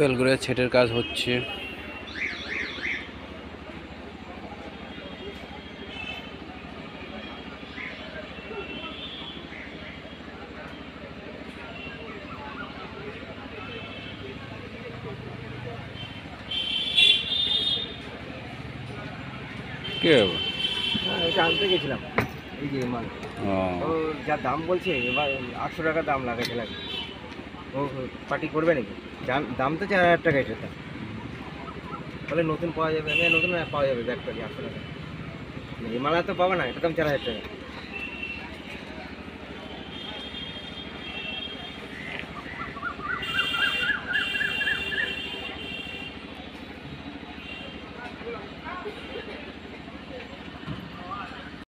বেলগুড়িয়া ছেটের কাজ হচ্ছে। কে হবে? এটা আনতে গেছিলাম, এই যে মাল ও যা দাম বলছে, এবার 800 টাকা দাম লাগাতে লাগে। ও পার্টি করবে নাকি? দাম তো 4000 টাকা এটা দাম। বলে নতুন পাওয়া যাবে, আমি নতুন পাওয়া যাবে ব্যাগ পারি 800 টাকা। এই মালা তো পাবে না, এটা দাম 4000 টাকা।